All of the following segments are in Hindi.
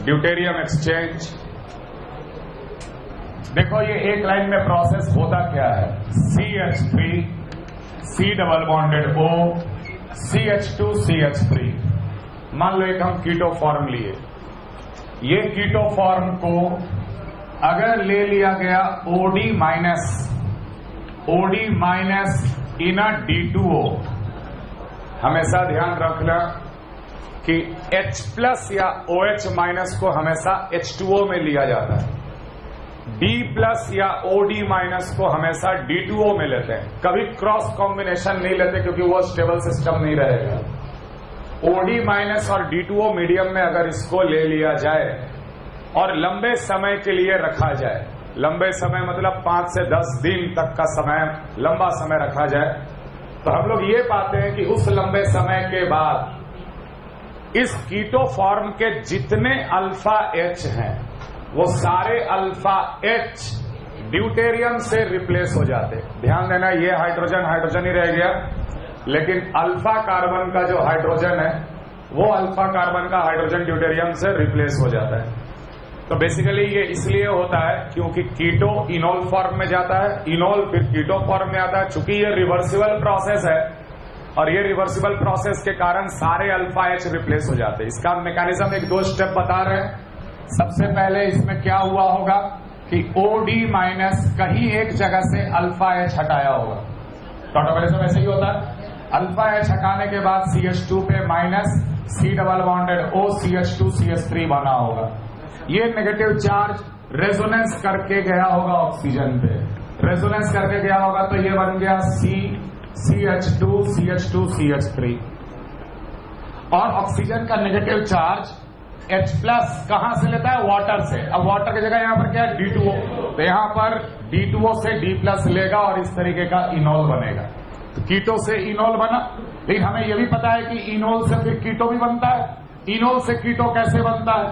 Deuterium exchange. देखो ये एक लाइन में प्रोसेस होता क्या है, CH3 C double bonded O CH2 CH3। मान लो एक हम कीटो फॉर्म लिए, ये कीटो फॉर्म को अगर ले लिया गया OD माइनस इन अ D2O, हमेशा ध्यान रखना कि H प्लस या OH माइनस को हमेशा H2O में लिया जाता है, D प्लस या OD माइनस को हमेशा D2O में लेते हैं, कभी क्रॉस कॉम्बिनेशन नहीं लेते क्योंकि वो स्टेबल सिस्टम नहीं रहेगा। OD माइनस और D2O मीडियम में अगर इसको ले लिया जाए और लंबे समय के लिए रखा जाए, लंबे समय मतलब 5 से 10 दिन तक का समय, लंबा समय रखा जाए, तो हम लोग ये पाते हैं कि उस लंबे समय के बाद इस कीटो फॉर्म के जितने अल्फा H हैं वो सारे अल्फा H ड्यूटेरियम से रिप्लेस हो जाते। ध्यान देना, ये हाइड्रोजन ही रह गया, लेकिन अल्फा कार्बन का जो हाइड्रोजन है वो अल्फा कार्बन का हाइड्रोजन ड्यूटेरियम से रिप्लेस हो जाता है। तो बेसिकली ये इसलिए होता है क्योंकि कीटो इनोल फॉर्म में जाता है, इनोल फिर कीटो फॉर्म में आता है। चूंकि ये रिवर्सिबल प्रोसेस है और ये रिवर्सिबल प्रोसेस के कारण सारे अल्फा H रिप्लेस हो जाते हैं। इसका मैकेनिज्म एक दो स्टेप बता रहे हैं। सबसे पहले इसमें क्या हुआ होगा कि OD माइनस कहीं एक जगह से अल्फा H हटाया होगा, तो ऑटोमेटिक ऐसे ही होता है। अल्फा H हटाने के बाद CH2 पे minus C double bonded O CH2 CH3 बना होगा। ये नेगेटिव चार्ज रेजोनेंस करके गया होगा ऑक्सीजन पे, रेजोनेंस करके गया होगा तो ये बन गया CH2 CH2 CH3। और ऑक्सीजन का नेगेटिव चार्ज H प्लस कहां से लेता है, वाटर से। अब वाटर की जगह यहां पर क्या है, D2O, तो यहां पर D2O से D प्लस लेगा और इस तरीके का इनोल बनेगा। तो कीटो से इनोल बना, लेकिन हमें यह भी पता है कि इनोल से फिर कीटो भी बनता है। इनोल से कीटो कैसे बनता है,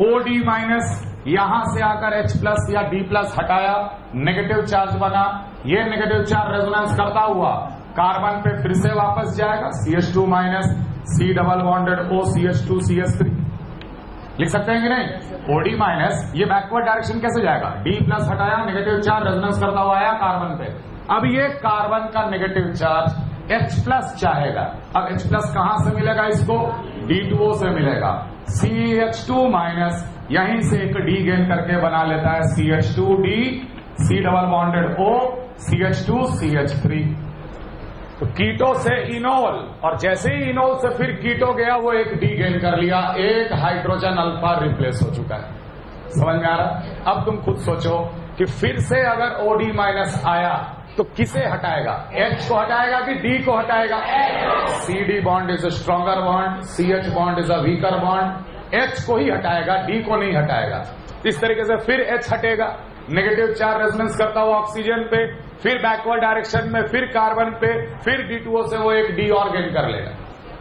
OD माइनस यहां से आकर H प्लस या D प्लस हटाया, नेगेटिव चार्ज बना, ये नेगेटिव चार्ज रेजोनेंस करता हुआ कार्बन पे फिर से वापस जाएगा, CH2 minus C double bonded O CH2 CH3। लिख सकते हैं कि नहीं, OD माइनस ये बैकवर्ड डायरेक्शन कैसे जाएगा, D प्लस हटाया, नेगेटिव चार्ज रेजोनेंस करता हुआ आया कार्बन पे। अब ये कार्बन का नेगेटिव चार्ज H प्लस चाहेगा, अब H प्लस कहां से मिलेगा इसको, D2O से मिलेगा। CH2 माइनस यहीं से एक D गेन करके बना लेता है CH2D C double bonded O CH2 CH3। तो कीटो से इनोल, और जैसे ही इनोल से फिर कीटो गया वो एक D गेन कर लिया, एक हाइड्रोजन अल्फा रिप्लेस हो चुका है। समझ में आ रहा। अब तुम खुद सोचो कि फिर से अगर OD माइनस आया तो किसे हटाएगा, H को हटाएगा कि D को हटाएगा। CD bond is a stronger bond, CH bond is a weaker bond, H को ही हटाएगा, D को नहीं हटाएगा। इस तरीके से फिर H हटेगा, नेगेटिव चार्ज रेजोनेंस करता हुआ ऑक्सीजन पे, फिर बैकवर्ड डायरेक्शन में फिर कार्बन पे, फिर D2O से वो एक D और गेन कर लेगा।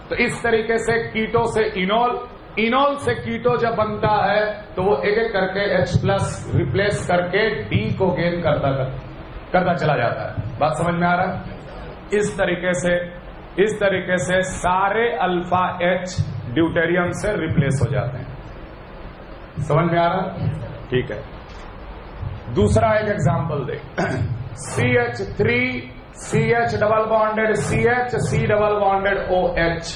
तो इस तरीके से कीटो से इनोल, इनोल से कीटो जब बनता है तो वो एक एक करके H प्लस रिप्लेस करके D को गेन करता चला जाता है। बात समझ में आ रहा है। इस तरीके से सारे अल्फा H ड्यूटेरियम से रिप्लेस हो जाते हैं। समझ में आ रहा, ठीक है। दूसरा एक एग्जांपल दे, CH3 CH double bonded CH C double bonded OH,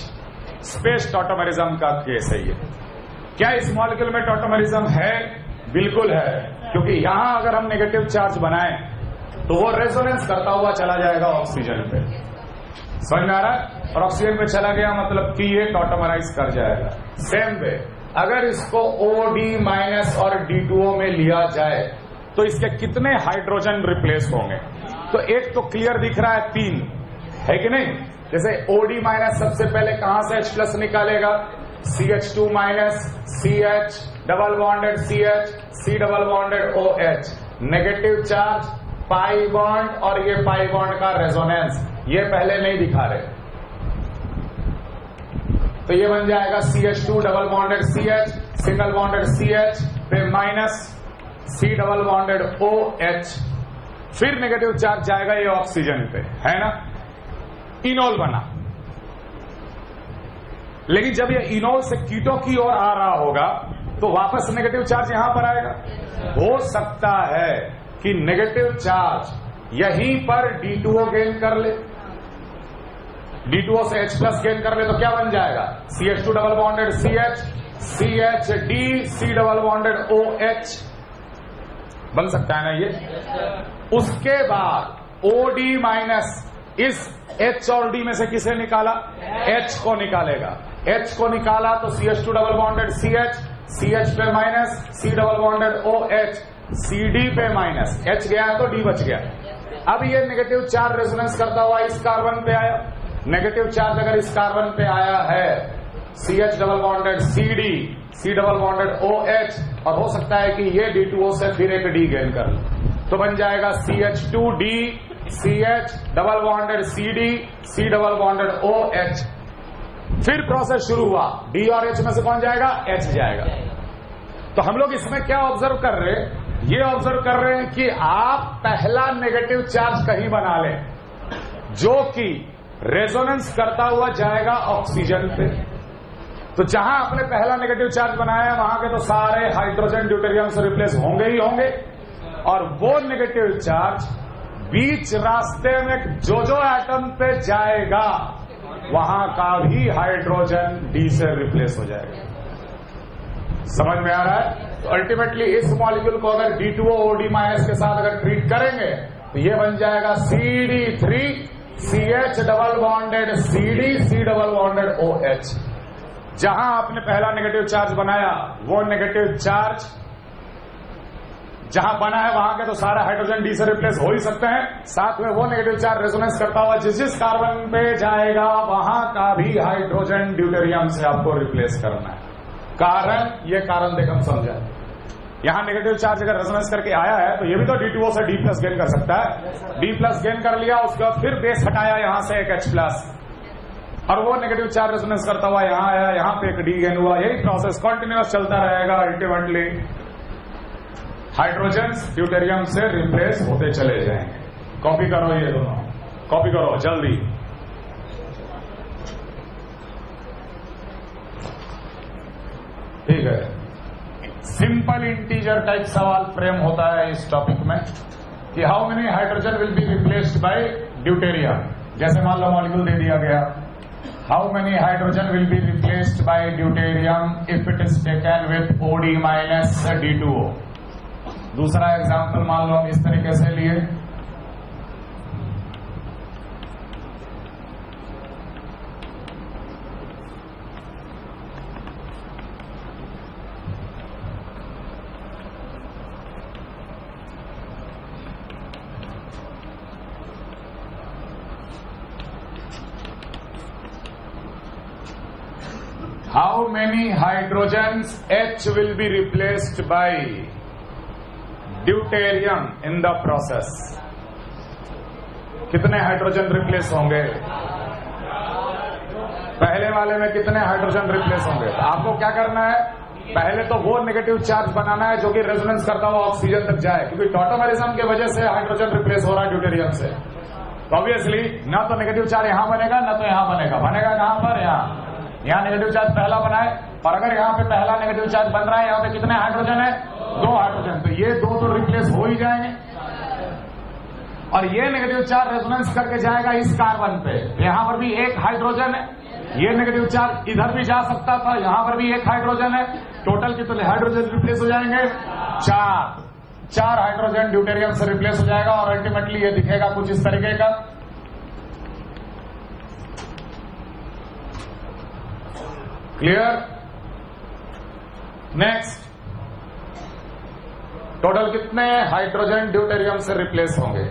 space tautomerism का केस है ये। क्या इस मॉलिक्यूल में टॉटोमेरिज्म है? बिल्कुल है, क्योंकि यहां अगर हम नेगेटिव चार्ज बनाएं तो वो रेजोनेंस करता हुआ चला जाएगा ऑक्सीजन पे। समझ में आ रहा है। और ऑक्सीजन पे चला गया मतलब कि ये टॉटोमराइज कर जाएगा। सेम वे अगर इसको OD माइनस और D2O में लिया जाए तो इसके कितने हाइड्रोजन रिप्लेस होंगे, तो एक तो क्लियर दिख रहा है 3 है कि नहीं। जैसे OD माइनस सबसे पहले कहां से H प्लस निकालेगा, CH2 minus CH double bonded CH C double bonded OH, negative charge pi bond और ये पाई बॉन्ड का रेजोनेंस, ये पहले नहीं दिखा रहे, तो ये बन जाएगा CH2 double bonded CH single bonded CH पे minus C double bonded OH, फिर नेगेटिव चार्ज जाएगा ये ऑक्सीजन पे, है ना, इनोल बना। लेकिन जब ये इनोल से कीटो की ओर आ रहा होगा तो वापस नेगेटिव चार्ज यहां पर आएगा। हो सकता है कि नेगेटिव चार्ज यहीं पर D2O गेन कर ले, D2O से H प्लस गेन कर ले, तो क्या बन जाएगा? CH2 double bonded CH, CHD, C double bonded OH बन सकता है ना ये। उसके बाद OD माइनस इस H और D में से किसे निकाला? H को निकालेगा। H को निकाला तो CH2 double bonded CH, CH पे minus, C double bonded OH, CD पे माइनस, H गया है तो D बच गया। अब ये नेगेटिव चार्ज रेजोनेंस करता हुआ इस कार्बन पे आया। नेगेटिव चार्ज अगर इस कार्बन पे आया है, CH double bonded CD, C double bonded OH, और हो सकता है कि ये D2O से फिर एक D गेन कर ले, तो बन जाएगा CH2D, CH double bonded CD, C double bonded OH। फिर प्रोसेस शुरू हुआ, D और H में से कौन जाएगा? H जाएगा। तो हम लोग इसमें क्या ऑब्जर्व कर रहे हैं? ये ऑब्जर्व कर रहे हैं कि आप पहला नेगेटिव चार्ज कहीं बना लें जो कि रेजोनेंस करता हुआ जाएगा ऑक्सीजन पे। तो जहां आपने पहला नेगेटिव चार्ज बनाया है वहां के तो सारे हाइड्रोजन ड्यूटेरियम से रिप्लेस होंगे ही होंगे, और वो नेगेटिव चार्ज बीच रास्ते में जो एटम पे जाएगा वहां का भी हाइड्रोजन D से रिप्लेस हो जाएगा। समझ में आ रहा है? तो अल्टीमेटली इस मॉलिक्यूल को अगर D2O OD माइनस के साथ अगर ट्रीट करेंगे तो ये बन जाएगा CD3 CH double bonded CD, C double bonded OH। जहां आपने पहला नेगेटिव चार्ज बनाया वो नेगेटिव चार्ज जहां बना है वहां के तो सारा हाइड्रोजन D से रिप्लेस हो ही सकते हैं, साथ में वो नेगेटिव चार्ज रेजोनेंस करता हुआ जिस कार्बन पे जाएगा वहां का भी हाइड्रोजन ड्यूटेरियम से आपको रिप्लेस करना है। कारण, ये कारण देख हम समझा, यहां नेगेटिव चार्ज अगर रेजोनेंस करके आया है तो ये भी तो D2O से D प्लस गेन कर सकता है। D प्लस गेन कर लिया, उसके बाद फिर बेस हटाया यहां से एक H प्लस, और वो नेगेटिव चार्ज रेजोनेंस करता हुआ यहां आया, यहां पे एक D गेन हुआ। यही प्रोसेस कंटिन्यूअस चलता रहेगा। अल्टीमेटली हाइड्रोजन ड्यूटेरियम से रिप्लेस होते चले जाएंगे। कॉपी करो, ये दोनों कॉपी करो जल्दी। ठीक है, सिंपल इंटीजर टाइप सवाल फ्रेम होता है इस टॉपिक में कि how many hydrogen will be replaced by deuterium. जैसे मान लो मॉलिक्यूल दे दिया गया, how many hydrogen will be replaced by deuterium if it is taken with OD minus D2O। दूसरा एग्जाम्पल मान लो हम इस तरीके से लिए, how many hydrogens H will be replaced by deuterium in the process. कितने हाइड्रोजन रिप्लेस होंगे? पहले वाले में कितने हाइड्रोजन रिप्लेस होंगे? तो आपको क्या करना है, पहले तो वो नेगेटिव चार्ज बनाना है जो कि रेजोनेंस करता हुआ ऑक्सीजन तक जाए, क्योंकि टॉटोमेरिज्म की वजह से हाइड्रोजन रिप्लेस हो रहा है ड्यूटेरियम से। तो ऑब्वियसली ना तो नेगेटिव चार्ज यहां बनेगा ना तो यहां बनेगा। बनेगा कहां पर? यहाँ नेगेटिव चार्ज पहला बना है, और अगर यहाँ पे पहला नेगेटिव चार्ज बन रहा है, यहाँ पे कितने हाइड्रोजन है? 2 हाइड्रोजन। तो ये 2 तो रिप्लेस हो ही जाएंगे, और ये नेगेटिव चार्ज रेजोनेंस करके जाएगा इस कार्बन पे, यहाँ पर भी 1 हाइड्रोजन है। ये नेगेटिव चार्ज इधर भी जा सकता था, यहाँ पर भी 1 हाइड्रोजन है। टोटल कितने हाइड्रोजन रिप्लेस हो जाएंगे? 4 हाइड्रोजन ड्यूटेरियम से रिप्लेस हो जाएगा, और अल्टीमेटली ये दिखेगा कुछ इस तरीके का। क्लियर? नेक्स्ट, टोटल कितने हाइड्रोजन ड्यूटेरियम से रिप्लेस होंगे?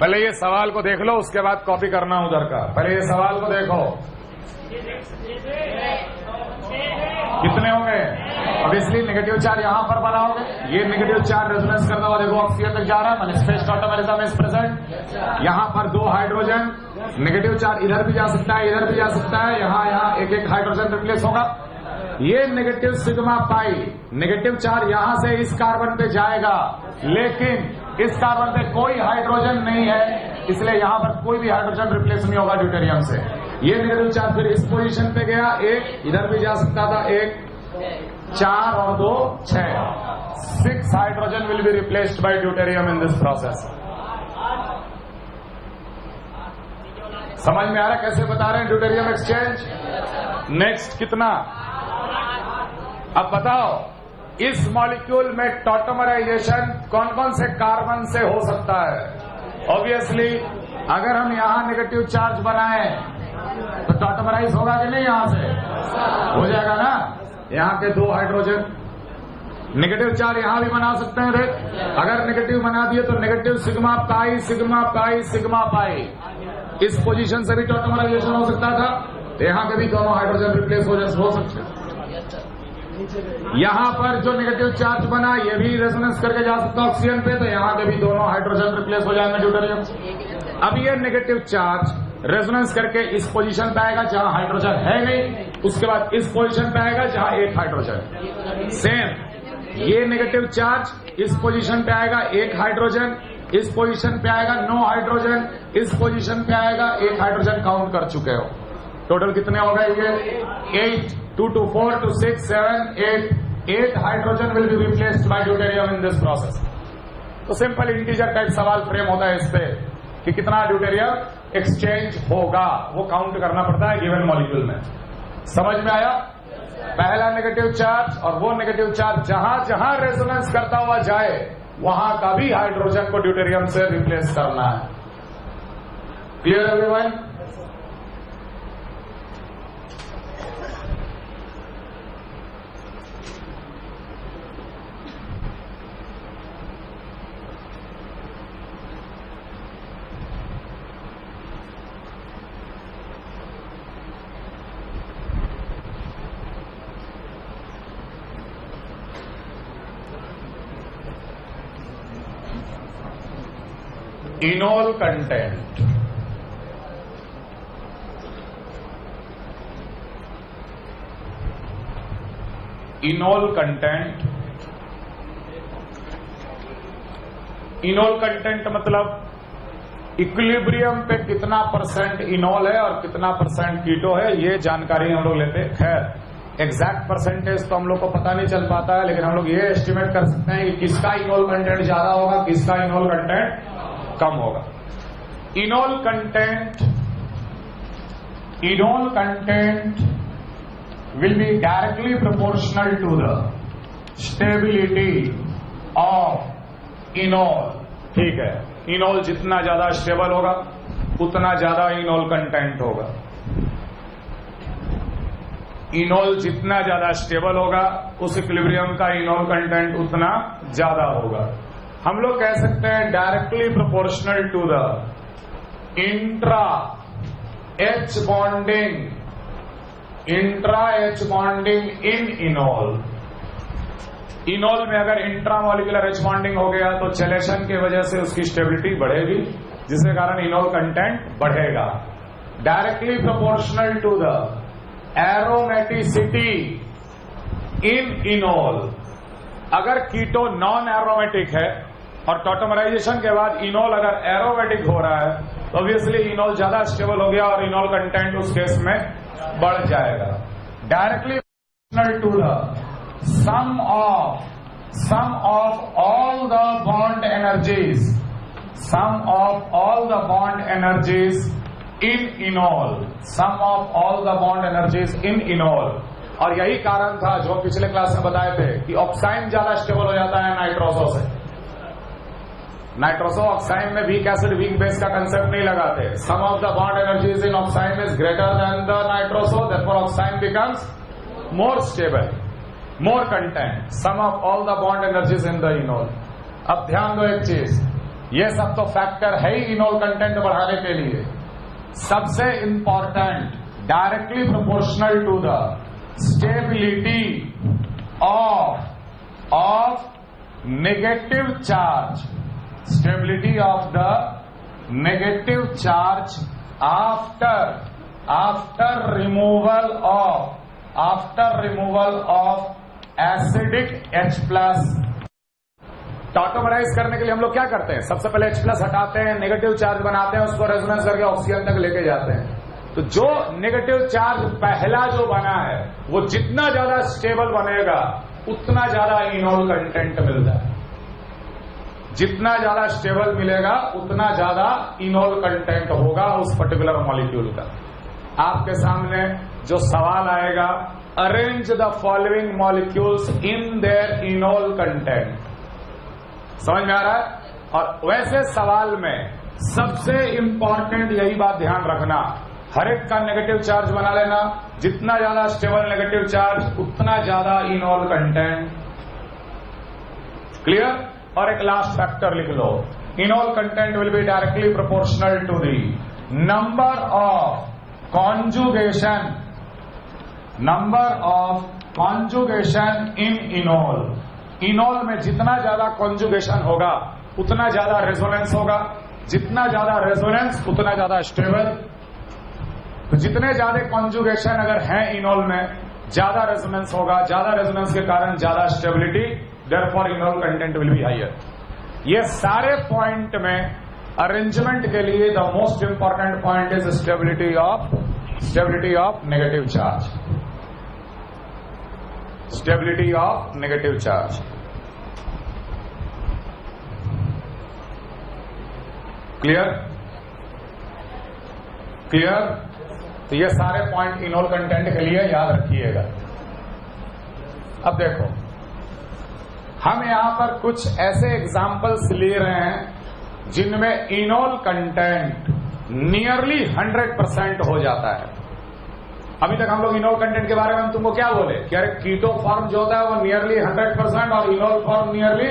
पहले ये सवाल को देख लो, उसके बाद कॉपी करना उधर का। पहले ये सवाल को देखो, कितने होंगे? अब इसलिए नेगेटिव चार्ज यहां पर बना होगा, ये नेगेटिव चार्ज रेजोनेंस करता हुआ देखो ऑक्सीजन तक जा रहा है, स्पेस टॉटोमेरिज्म इज प्रेजेंट। यहां पर 2 हाइड्रोजन, नेगेटिव चार्ज इधर भी जा सकता है, इधर भी जा सकता है, यहां 1 हाइड्रोजन रिप्लेस होगा। ये negative sigma pi negative charge यहां से इस कार्बन पे जाएगा, लेकिन इस कार्बन पे कोई हाइड्रोजन नहीं है, इसलिए यहां पर कोई भी हाइड्रोजन रिप्लेस नहीं होगा ड्यूटेरियम से। ये नेगेटिव चार्ज फिर इस पोजीशन पे गया, एक इधर भी जा सकता था, एक 4 और 2 6, 6 hydrogen will be replaced by deuterium in this process. समझ में आ रहा है कैसे बता रहे हैं ड्यूटेरियम एक्सचेंज? नेक्स्ट कितना, अब बताओ इस मॉलिक्यूल में टॉटमराइजेशन कौन कौन से कार्बन से हो सकता है? ऑब्वियसली अगर हम यहां नेगेटिव चार्ज बनाएं तो टॉटमराइज होगा कि नहीं? यहां से हो जाएगा ना। यहां के 2 हाइड्रोजन, नेगेटिव चार्ज यहां भी बना सकते हैं। देख अगर नेगेटिव बना दिए तो negative sigma pi sigma pi sigma pi, इस पोजीशन से भी टॉटमराइजेशन हो सकता था। तो यहां के भी दोनों हाइड्रोजन रिप्लेस हो सकते हैं। यहां पर जो नेगेटिव चार्ज बना ये भी रेजोनेंस करके जा सकता है ऑक्सीजन पे, तो यहां के भी दोनों हाइड्रोजन रिप्लेस हो जाएंगे ड्यूटेरियम से। अब ये नेगेटिव चार्ज रेजोनेंस करके इस पोजीशन पे आएगा जहां हाइड्रोजन है नहीं, उसके बाद इस पोजीशन पे आएगा जहां एक हाइड्रोजन। सेम ये नेगेटिव चार्ज इस पोजीशन पे आएगा 1 हाइड्रोजन, इस पोजीशन पे आएगा 9 हाइड्रोजन, इस पोजीशन पे आएगा 1 हाइड्रोजन। काउंट कर चुके हो टोटल कितने हो गए ये? 8, 2 to 4 to 6 7 8 hydrogen will be replaced by deuterium in this process. तो सिंपल इंटीजर टाइप सवाल फ्रेम होता है इस पे कि कितना ड्यूटेरियम एक्सचेंज होगा, वो काउंट करना पड़ता है गिवन मॉलिक्यूल में। समझ में आया? पहला नेगेटिव चार्ज और वो नेगेटिव चार्ज जहां जहां रेजोनेंस करता हुआ जाए वहां का भी हाइड्रोजन को ड्यूटेरियम से रिप्लेस करना है। Clear everyone? Enol content, enol content, enol content मतलब इक्विलिब्रियम पे कितना % इनोल है और कितना % कीटो है, ये जानकारी हम लोग लेते हैं। खैर एग्जैक्ट परसेंटेज तो हम लोग को पता नहीं चल पाता है, लेकिन हम लोग ये एस्टिमेट कर सकते हैं कि किसका इनोल कंटेंट ज्यादा होगा, किसका इनोल कंटेंट कम होगा। Enol content will be directly proportional to the stability of enol। ठीक है, इनोल जितना ज्यादा स्टेबल होगा उतना ज्यादा इनोल कंटेंट होगा। इनोल जितना ज्यादा स्टेबल होगा उस इक्विलिब्रियम का इनोल कंटेंट उतना ज्यादा होगा। हम लोग कह सकते हैं directly proportional to the intra H bonding in enol. Enol में अगर इंट्रा मॉलिक्यूलर एच बॉन्डिंग हो गया तो चेलेशन की वजह से उसकी स्टेबिलिटी बढ़ेगी, जिसके कारण इनोल कंटेंट बढ़ेगा। Directly proportional to the aromaticity in enol. अगर कीटो नॉन एरोमेटिक है और टॉटमराइजेशन के बाद इनोल अगर एरोमेटिक हो रहा है तो ऑब्वियसली इनोल ज्यादा स्टेबल हो गया और इनोल कंटेंट उस केस में बढ़ जाएगा। Directly proportional to the sum of all the bond energies, sum of all the bond energies in enol, sum of all the bond energies in enol. और यही कारण था जो पिछले क्लास में बताए थे कि ऑक्साइन ज्यादा स्टेबल हो जाता है नाइट्रोसो से। नाइट्रोसो ऑक्साइन में वीक एसिड वीक बेस का कंसेप्ट नहीं लगाते। Sum of the bond energies in oxime is greater than the nitroso, therefore oxime becomes more stable, more content, sum of all the bond energies in the enol. अब ध्यान दो एक चीज, ये सब तो फैक्टर है ही इनोल कंटेंट बढ़ाने के लिए। सबसे important directly proportional to the stability of negative charge, stability of the negative charge after removal of acidic H+। टॉटोमराइज करने के लिए हम लोग क्या करते हैं? सबसे पहले H+ हटाते हैं, नेगेटिव चार्ज बनाते हैं, उसको रेजोनेंस करके ऑक्सीजन तक लेके जाते हैं। तो जो नेगेटिव चार्ज पहला जो बना है वो जितना ज्यादा स्टेबल बनेगा उतना ज्यादा इनोल कंटेंट मिलता है। जितना ज्यादा स्टेबल मिलेगा उतना ज्यादा इनोल कंटेंट होगा उस पर्टिकुलर मॉलिक्यूल का। आपके सामने जो सवाल आएगा, arrange the following molecules in their enol content, समझ में आ रहा है? और वैसे सवाल में सबसे इंपॉर्टेंट यही बात ध्यान रखना, हर एक का नेगेटिव चार्ज बना लेना। जितना ज्यादा स्टेबल नेगेटिव चार्ज उतना ज्यादा इनोल कंटेंट। क्लियर? और एक लास्ट फैक्टर लिख लो, enol content will be directly proportional to the number of conjugation, number of conjugation in enol. Enol में जितना ज्यादा कॉन्जुगेशन होगा उतना ज्यादा रेजोनेंस होगा, जितना ज्यादा रेजोनेंस उतना ज्यादा स्टेबल। तो जितने ज्यादा कॉन्जुगेशन अगर है इनोल में, ज्यादा रेजोनेंस होगा, ज्यादा रेजोनेंस के कारण ज्यादा stability, therefore enol content will be higher. ये सारे पॉइंट में अरेंजमेंट के लिए the most important point is stability of negative charge, stability of negative charge. Clear? Clear? तो ये सारे पॉइंट इनोल कंटेंट के लिए याद रखिएगा। अब देखो, हम यहां पर कुछ ऐसे एग्जाम्पल्स ले रहे हैं जिनमें इनोल कंटेंट नियरली 100% हो जाता है। अभी तक हम लोग इनोल कंटेंट के बारे में हम तुमको क्या बोले कि अरे कीटो फॉर्म जो होता है वो नियरली 100% और इनोल फॉर्म नियरली,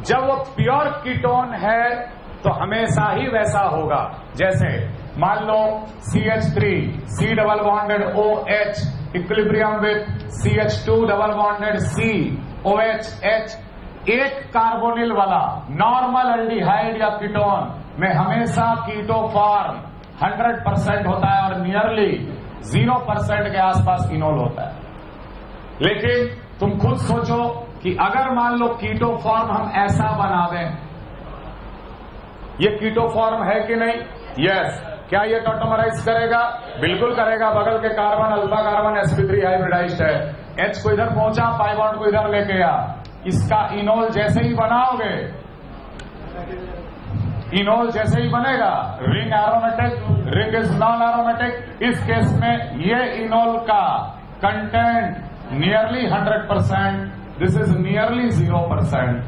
जब वो प्योर कीटोन है तो हमेशा ही वैसा होगा। जैसे मान लो CH3 C double bonded OH equilibrium with CH2 double bonded C OH H, एक कार्बोनिल वाला नॉर्मल एल्डिहाइड या कीटोन में हमेशा कीटो फॉर्म 100% होता है और नियरली 0% के आसपास इनोल होता है। लेकिन तुम खुद सोचो कि अगर मान लो कीटो फॉर्म हम ऐसा बना दें, ये कीटो फॉर्म है कि नहीं? यस। क्या ये टॉटोमराइज करेगा? बिल्कुल करेगा। बगल के carbon alpha carbon sp3 hybridised है, H को इधर पहुंचा, पाई बॉन्ड को इधर लेके आ, इसका इनोल जैसे ही बनाओगे, इनोल जैसे ही बनेगा, ring aromatic, ring is non aromatic. इस केस में ये इनोल का content nearly 100%, this is nearly 0%।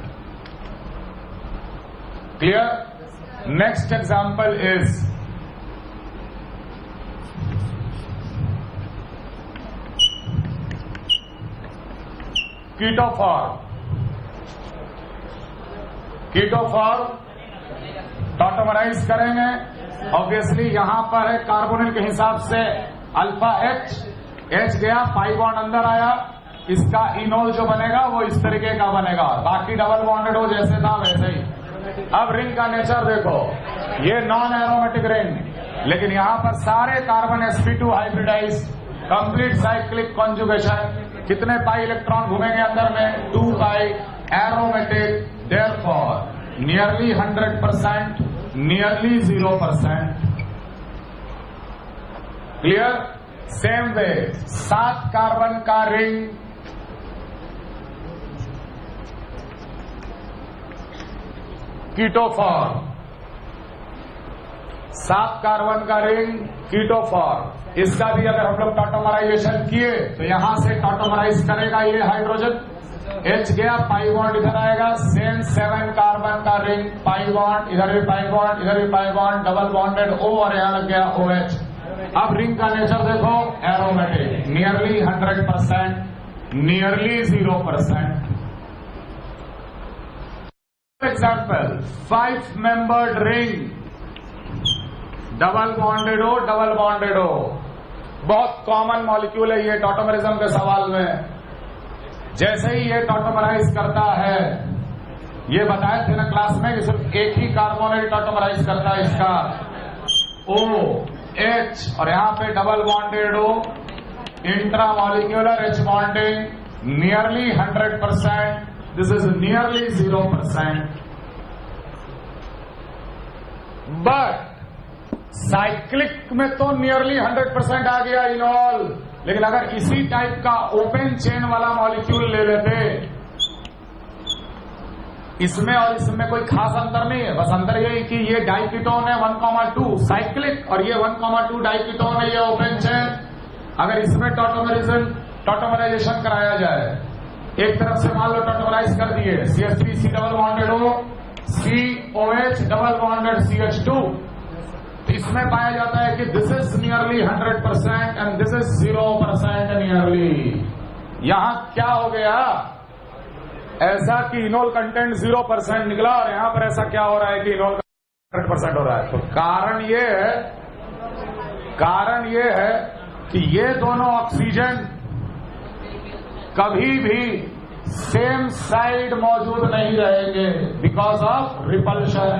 Clear? Next example is keto form. Keto form tautomerise करेंगे, ऑब्वियसली यहां पर है कार्बोनिल के हिसाब से अल्फा H गया, पाई बॉन्ड अंदर आया, इसका इनोल जो बनेगा वो इस तरीके का बनेगा, बाकी डबल बॉन्डेड हो जैसे था वैसे ही। अब रिंग का नेचर देखो, ये नॉन एरोमेटिक रिंग, लेकिन यहां पर सारे carbon sp2 hybridise, complete cyclic conjugation. कितने पाई इलेक्ट्रॉन घूमेंगे अंदर में? 2 pi, aromatic, therefore nearly 100%, nearly 0%। Clear? Same way 7 carbon का रिंग, कीटोफॉर्म, 7 कार्बन का रिंग कीटोफॉर्म। इसका भी अगर हम लोग टॉटोमराइजेशन किए तो यहां से टॉटोमराइज करेगा ये हाइड्रोजन, H गया, पाई बॉन्ड इधर आएगा, सेम 7 कार्बन का रिंग, पाई बॉन्ड, इधर भी पाई बॉन्ड, इधर भी pi bond, double bonded O और यहां लग गया OH। अब रिंग का नेचर देखो, aromatic, nearly 100%, nearly 0%। Example 5 membered ring, double bonded O, बहुत कॉमन मॉलिक्यूल है ये टॉटोमरिज्म के सवाल में। जैसे ही ये टॉटोमराइज करता है, ये बताए थे ना क्लास में कि सिर्फ एक ही कार्बोनेट टॉटोमराइज करता है, इसका OH, और यहां पे double bonded O, intramolecular H bonding, nearly 100%, this is nearly 0%। But cyclic में तो नियरली 100% आ गया इनॉल, लेकिन अगर इसी टाइप का ओपन चेन वाला मॉलिक्यूल ले लेते, इसमें और इसमें कोई खास अंतर नहीं है, बस अंतर ये है कि ये डाइकीटोन है 1,2 साइक्लिक और ये 1,2 डाइकीटोन है, ये ओपन चेन। अगर इसमें टॉटोमराइजेशन कराया जाए, एक तरफ से मान लो टॉटोमराइज कर दिए CH3 double bonded O COH double bonded CH2, तो इसमें पाया जाता है कि this is nearly 100% and this is 0% nearly. यहां क्या हो गया, ऐसा कि इनोल कंटेंट 0% निकला और यहां पर ऐसा क्या हो रहा है कि इनोल 100% हो रहा है। तो कारण ये है कि ये दोनों ऑक्सीजन कभी भी सेम साइड मौजूद नहीं रहेंगे because of repulsion.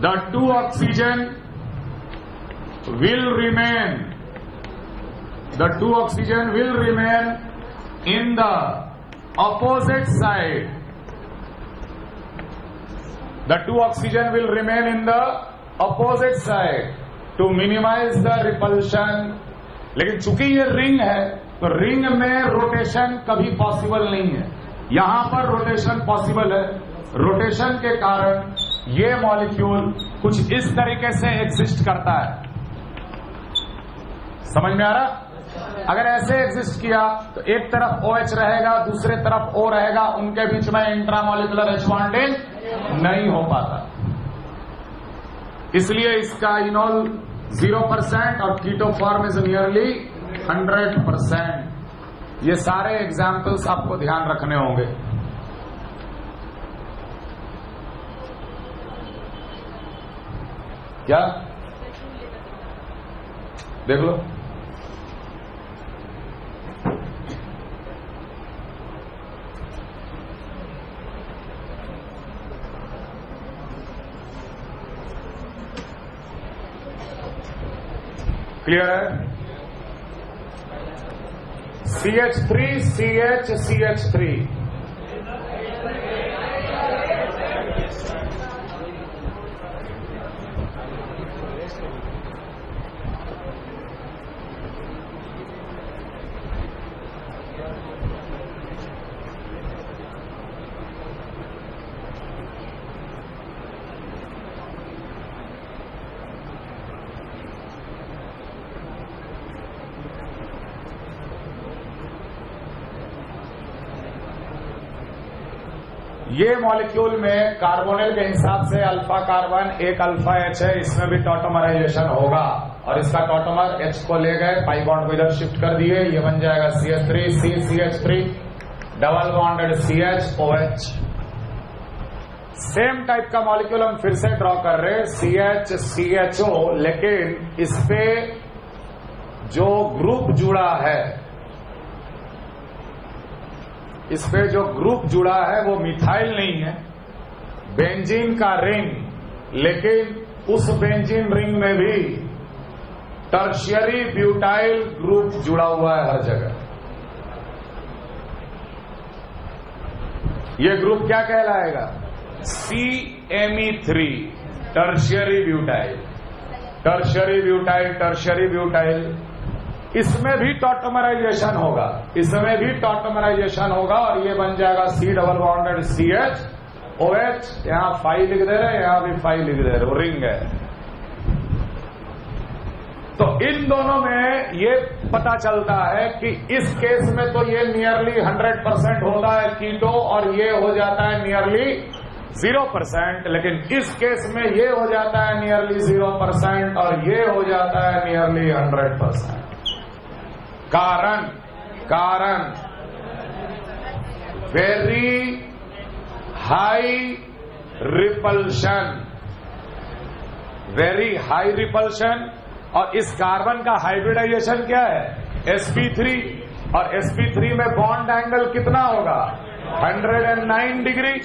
The two oxygen will remain in the opposite side. The two oxygen will remain in the opposite side to minimize the repulsion. लेकिन चूंकि ये रिंग है तो रिंग में रोटेशन कभी पॉसिबल नहीं है, यहां पर रोटेशन पॉसिबल है। रोटेशन के कारण ये मॉलिक्यूल कुछ इस तरीके से एग्जिस्ट करता है, समझ में आ रहा। अगर ऐसे एग्जिस्ट किया तो एक तरफ OH रहेगा, दूसरे तरफ O रहेगा, उनके बीच में इंट्रामॉलिक्यूलर H बॉन्डिंग नहीं हो पाता, इसलिए इसका इनोल 0% और कीटो फॉर्म इज नियरली 100%। ये सारे एग्जाम्पल्स आपको ध्यान रखने होंगे। क्या देख लो, क्लियर है। CH3 CH CH3 ये मॉलिक्यूल में कार्बोनिल के हिसाब से अल्फा कार्बन एक अल्फा H है, इसमें भी टॉटोमराइजेशन होगा और इसका टॉटोमर H को ले गए, पाई बॉन्ड को इधर शिफ्ट कर दिए, ये बन जाएगा CH3 CH3 double bonded CH same type का मॉलिक्यूल हम फिर से ड्रॉ कर रहे CH CHO, लेकिन इस पे जो ग्रुप जुड़ा है, इस पे जो ग्रुप जुड़ा है वो मिथाइल नहीं है, बेंजीन का रिंग, लेकिन उस बेंजीन रिंग में भी टर्शियरी ब्यूटाइल ग्रुप जुड़ा हुआ है हर जगह। ये ग्रुप क्या कहलाएगा, CMe3 tertiary butyl, tertiary butyl, tertiary butyl. इसमें भी टॉटोमराइजेशन होगा, इसमें भी टॉटोमराइजेशन होगा और ये बन जाएगा C double bonded CH OH। यहां 5 लिख दे रहे, यहां भी 5 लिख दे रहे, रिंग है। तो इन दोनों में ये पता चलता है कि इस केस में तो ये नियरली 100% होता है कीटो और ये हो जाता है नियरली 0%, लेकिन इस केस में ये हो जाता है नियरली 0% और ये हो जाता है नियरली 100%। कारण very high repulsion, very high repulsion. और इस कार्बन का हाइब्रिडाइजेशन क्या है, sp3, और sp3 में बॉन्ड एंगल कितना होगा, 109 डिग्री।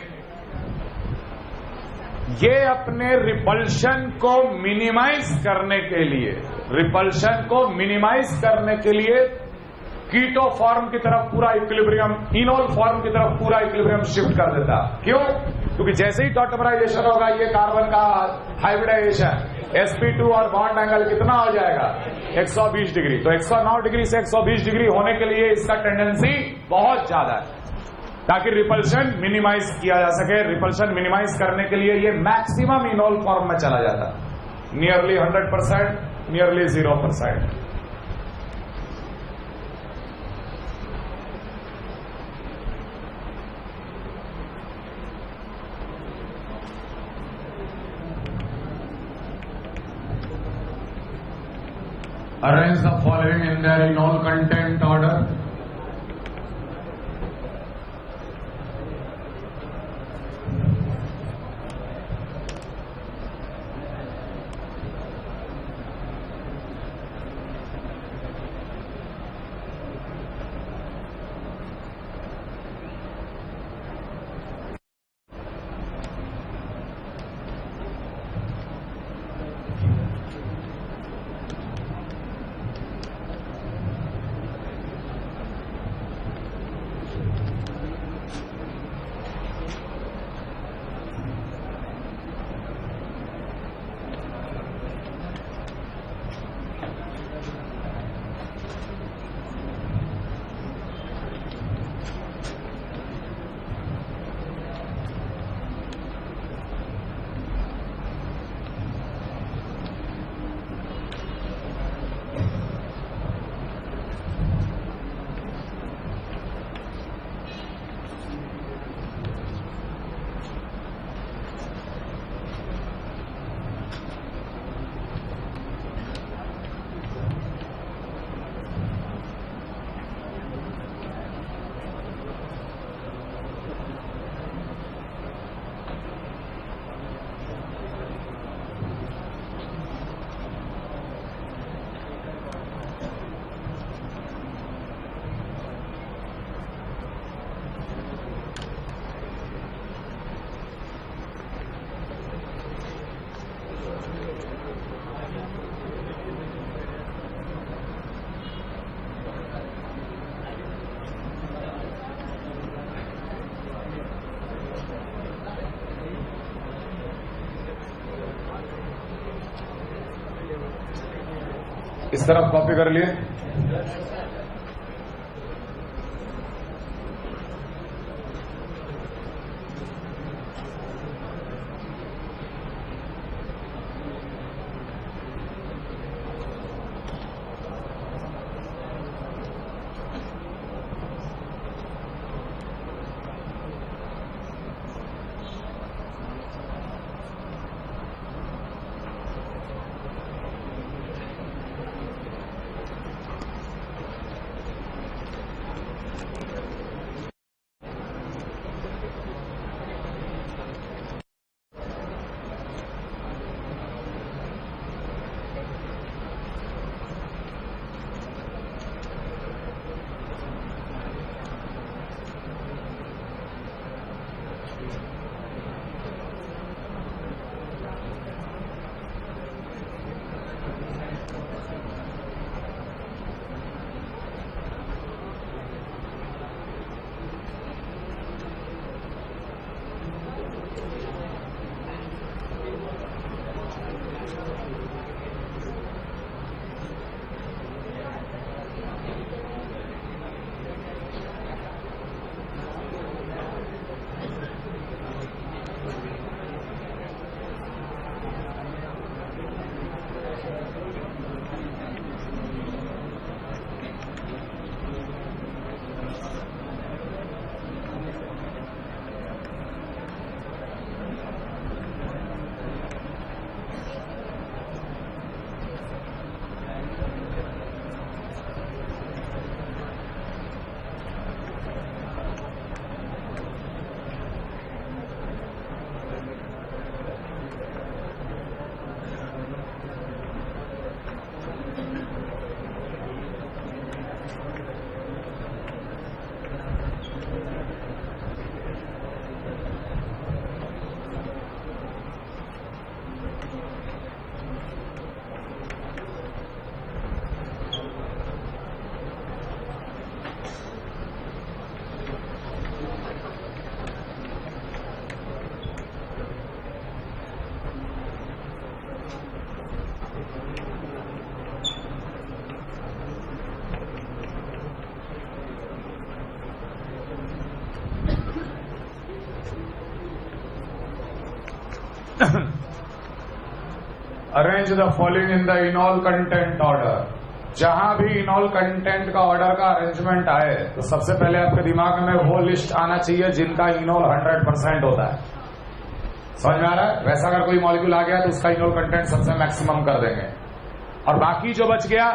ये अपने रिपल्शन को मिनिमाइज करने के लिए, रिपल्शन को मिनिमाइज करने के लिए कीटो फॉर्म की तरफ पूरा इक्विलिब्रियम, इनोल फॉर्म की तरफ पूरा इक्विलिब्रियम शिफ्ट कर देता। क्यों? क्योंकि जैसे ही टॉटमराइजेशन होगा, ये कार्बन का हाइब्रिडाइजेशन, sp2 और बॉन्ड एंगल कितना हो जाएगा? 120 डिग्री। तो 109 डिग्री से 120 डिग्री होने के लिए इसका टेंडेंसी बहुत ज्यादा है, ताकि रिपल्शन मिनिमाइज किया जा सके। रिपल्शन मिनिमाइज करने के लिए ये मैक्सिमम इनोल फॉर्म में चला जाता, nearly 100%, nearly 0%। Arrange the following in their enol content order. इस तरफ कॉपी कर लिए। Arrange the following in the इनॉल content order. जहां भी इनॉल कंटेंट का ऑर्डर का अरेंजमेंट आए तो सबसे पहले आपके दिमाग में वो लिस्ट आना चाहिए जिनका इनॉल 100% होता है। समझ में आ रहा है? वैसा अगर कोई मॉलिक्यूल आ गया तो उसका इनॉल कंटेंट सबसे मैक्सिमम कर देंगे, और बाकी जो बच गया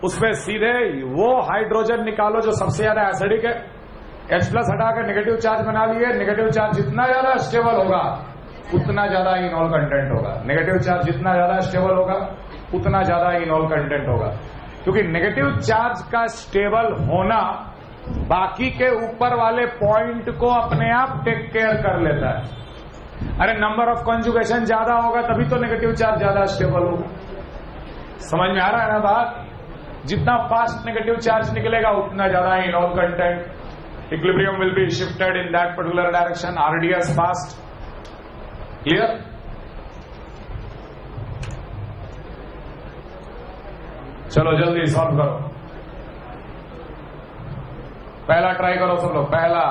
उसमें सीधे वो हाइड्रोजन निकालो जो सबसे ज्यादा एसिडिक है, H+ हटा कर नेगेटिव चार्ज बना लिए। नेगेटिव चार्ज जितना ज्यादा स्टेबल होगा उतना ज्यादा इनॉल कंटेंट होगा। नेगेटिव चार्ज जितना ज्यादा स्टेबल होगा उतना ज्यादा इनॉल कंटेंट होगा, क्योंकि नेगेटिव चार्ज का स्टेबल होना बाकी के ऊपर वाले पॉइंट को अपने आप टेक केयर कर लेता है। अरे नंबर ऑफ कॉन्जुगेशन ज्यादा होगा तभी तो नेगेटिव चार्ज ज्यादा स्टेबल होगा। समझ में आ रहा है ना बात? जितना फास्ट नेगेटिव चार्ज निकलेगा उतना ज्यादा इनॉल content. Equilibrium will be shifted in that particular direction, RDS fast. Clear? चलो जल्दी सॉल्व करो। पहला ट्राई करो सब लोग, पहला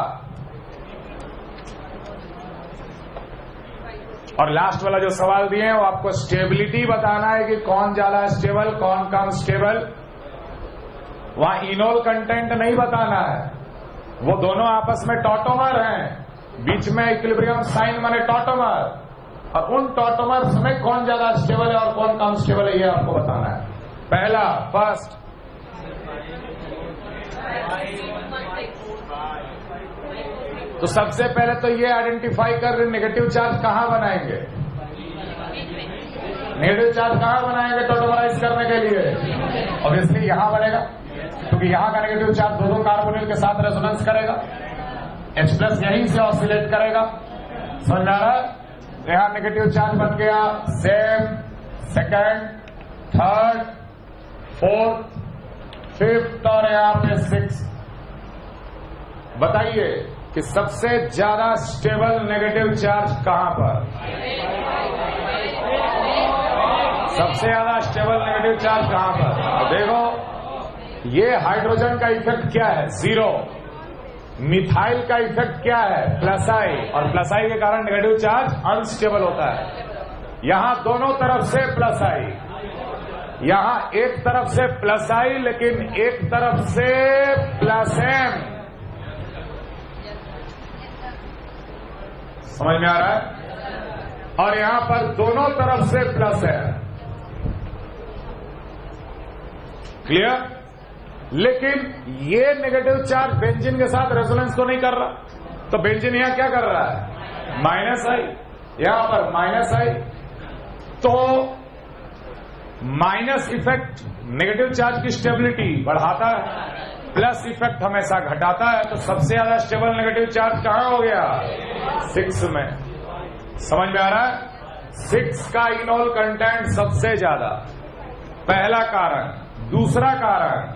और लास्ट वाला जो सवाल दिए हैं वो आपको स्टेबिलिटी बताना है कि कौन ज्यादा स्टेबल कौन कम स्टेबल। वहां इनॉल कंटेंट नहीं बताना है, वो दोनों आपस में टॉटोमर हैं, बीच में इक्विलिब्रियम साइन माने टॉटोमर, और उन टॉटोमर्स में कौन ज्यादा स्टेबल है और कौन कम स्टेबल है ये आपको बताना है। पहला फर्स्ट तो सबसे पहले तो ये आइडेंटिफाई कर नेगेटिव चार्ज कहां बनाएंगे। नेगेटिव चार्ज कहां बनाएंगे टॉटोमराइज करने के लिए? ऑब्वियसली यहां बनेगा, क्योंकि यहां का नेगेटिव चार्ज दो कार्बोनिल के साथ रेजोनेंस करेगा, H+ यहीं से ऑसिलेट करेगा। समझ आ रहा है? यहां नेगेटिव चार्ज बन गया same, second, third, fourth, fifth और यहां पे 6। बताइए कि सबसे ज्यादा स्टेबल नेगेटिव चार्ज कहां पर? सबसे ज्यादा स्टेबल नेगेटिव चार्ज कहां पर? तो देखो ये हाइड्रोजन का इफेक्ट क्या है? 0। मिथाइल का इफेक्ट क्या है? +I, और +I के कारण नेगेटिव चार्ज अनस्टेबल होता है। यहां दोनों तरफ से +I, यहां एक तरफ से +I लेकिन एक तरफ से +M। समझ में आ रहा है? और यहां पर दोनों तरफ से प्लस है। क्लियर? लेकिन ये नेगेटिव चार्ज बेंजीन के साथ रेजोनेंस तो नहीं कर रहा, तो बेंजीन यहां क्या कर रहा है? -I, यहां पर -I। तो माइनस इफेक्ट नेगेटिव चार्ज की स्टेबिलिटी बढ़ाता है, प्लस इफेक्ट हमेशा घटाता है। तो सबसे ज्यादा स्टेबल नेगेटिव चार्ज कहां हो गया? 6 में। समझ में आ रहा है? 6 का इनॉल कंटेंट सबसे ज्यादा, पहला कारण। दूसरा कारण,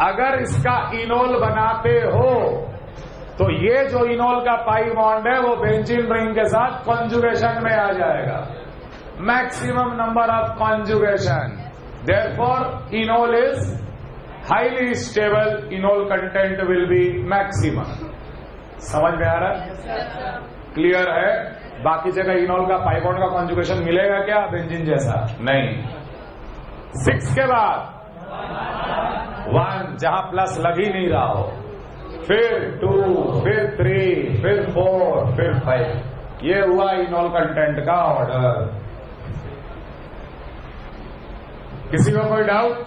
अगर इसका इनॉल बनाते हो तो ये जो इनॉल का पाई बॉन्ड है वो बेंजीन रिंग के साथ कॉन्जुगेशन में आ जाएगा, maximum number of conjugation. Therefore इनॉल is highly stable, इनॉल content will B maximum. समझ में आ रहा है? क्लियर है? बाकी जगह इनॉल का पाई बॉन्ड का कॉन्जुगेशन मिलेगा क्या बेंजीन जैसा? नहीं। 6 के बाद 1 जहां प्लस लग ही नहीं रहा हो, फिर 2, फिर 3, फिर 4, फिर 5। ये हुआ इनॉल कंटेंट का ऑर्डर। किसी को कोई डाउट?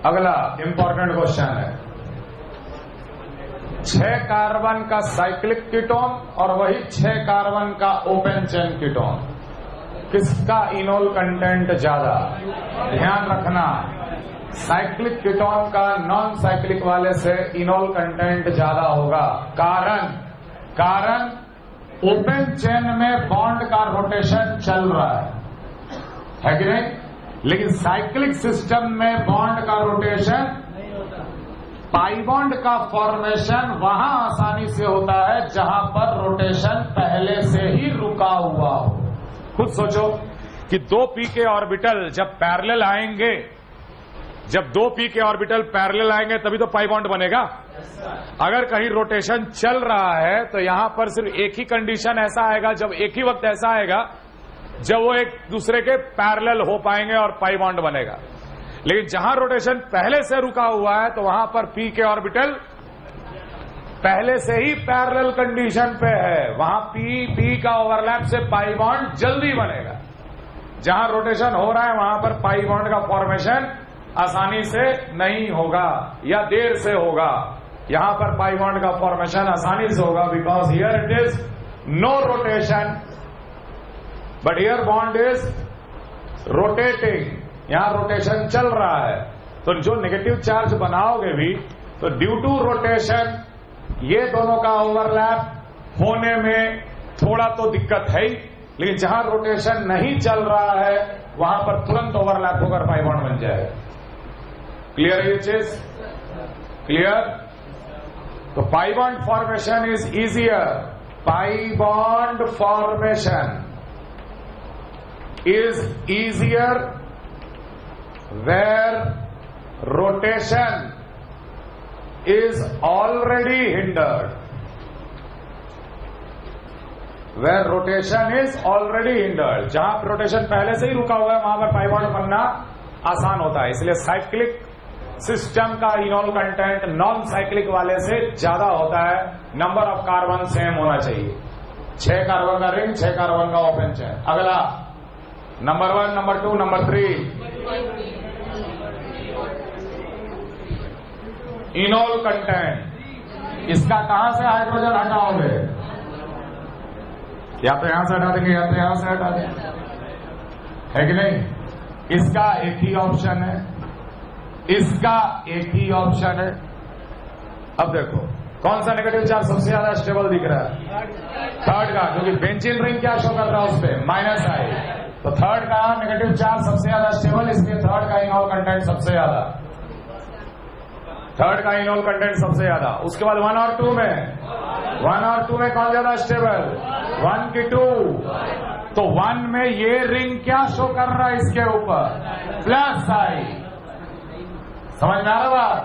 अगला इंपॉर्टेंट क्वेश्चन है, 6 कार्बन का साइक्लिक कीटोन और वही 6 कार्बन का ओपन चेन कीटोन, किसका इनॉल कंटेंट ज्यादा? ध्यान रखना, साइक्लिक कीटोन का नॉन साइक्लिक वाले से इनॉल कंटेंट ज्यादा होगा। कारण ओपन चेन में बॉन्ड का रोटेशन चल रहा है कि नहीं? लेकिन साइक्लिक सिस्टम में बॉन्ड का रोटेशन पाई बॉन्ड का फॉर्मेशन वहां आसानी से होता है जहां पर रोटेशन पहले से ही रुका हुआ हो। खुद सोचो कि दो पी के ऑर्बिटल जब पैरेलल आएंगे, जब दो पी के ऑर्बिटल पैरेलल आएंगे तभी तो पाई बॉन्ड बनेगा। अगर कहीं रोटेशन चल रहा है तो यहां पर सिर्फ एक ही कंडीशन ऐसा आएगा, जब एक ही वक्त ऐसा आएगा जब वो एक दूसरे के पैरेलल हो पाएंगे और पाई बॉन्ड बनेगा। लेकिन जहां रोटेशन पहले से रुका हुआ है तो वहां पर पी के ऑर्बिटल पहले से ही पैरेलल कंडीशन पे है, वहां पी का ओवरलैप से पाई बॉन्ड जल्दी बनेगा। जहां रोटेशन हो रहा है वहां पर पाई बॉन्ड का फॉर्मेशन आसानी से नहीं होगा या देर से होगा। यहां पर पाई बॉन्ड का फॉर्मेशन आसानी से होगा because here it is no rotation but here bond is rotating. यहां रोटेशन चल रहा है तो जो नेगेटिव चार्ज बनाओगे भी तो ड्यू टू रोटेशन ये दोनों का ओवरलैप होने में थोड़ा तो दिक्कत है ही, लेकिन जहां रोटेशन नहीं चल रहा है वहां पर तुरंत ओवरलैप होकर पाई बॉन्ड बन जाएगा। क्लियर है ये चीज? क्लियर? तो pi bond formation is easier. Pi bond formation is easier where rotation is already hindered. Where rotation is already hindered. जहां रोटेशन पहले से ही रुका हुआ है वहां पर पाई बॉन्ड बनना आसान होता है। इसलिए साइक्लिक सिस्टम का इनॉल कंटेंट नॉन साइक्लिक वाले से ज्यादा होता है। नंबर ऑफ कार्बन सेम होना चाहिए। 6 कार्बन का रिंग, 6 कार्बन का ओपन चेन। अगला नंबर 1, नंबर 2, नंबर 3 इनॉल कंटेंट। इसका कहां से हाइड्रोजन हटाओगे? या तो यहां से हटा देंगे या तो यहां से हटा देंगे, है कि नहीं? इसका एक ही ऑप्शन है, इसका एक ही ऑप्शन है। अब देखो कौन सा नेगेटिव चार्ज सबसे ज्यादा स्टेबल दिख रहा है? थर्ड का, क्योंकि बेंजीन रिंग क्या शो कर रहा है उस पर? -I। तो थर्ड का नेगेटिव चार्ज सबसे ज्यादा स्टेबल, इसलिए थर्ड का इनॉल कंटेंट सबसे ज्यादा। थर्ड का इनॉल कंटेंट सबसे ज्यादा। उसके बाद 1 और 2 में, 1 और 2 में कौन ज्यादा स्टेबल? 1 की 2। तो 1 में ये रिंग क्या शो कर रहा है इसके ऊपर? +I। समझ में आ रहा बात?